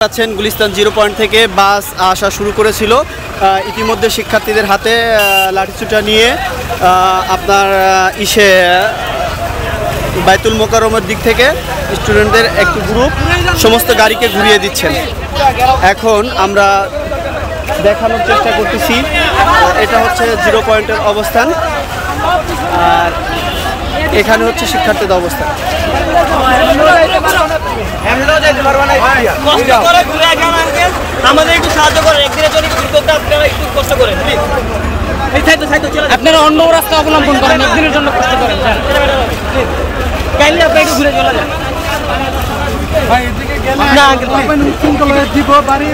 পাচ্ছেন গুলিস্তান 0 পয়েন্ট থেকে বাস আসা শুরু করেছিল। ইতিমধ্যে শিক্ষার্থীদের হাতে লাঠিসোঁটা নিয়ে আপনার বাইতুল মোকাররমের দিক থেকে স্টুডেন্টদের একটি গ্রুপ সমস্ত গাড়িকে ঘুরিয়ে দিচ্ছেন। এখন আমরা দেখানোর চেষ্টা করতেছি, এটা হচ্ছে 0 পয়েন্টের অবস্থান, আর এখানে হচ্ছে শিক্ষার্থীদের অবস্থান। আপনারা অন্য রাস্তা অবলম্বন করেন, একদিনের জন্য কষ্ট করেন, ঘুরে চলে যান। দিব বাড়ি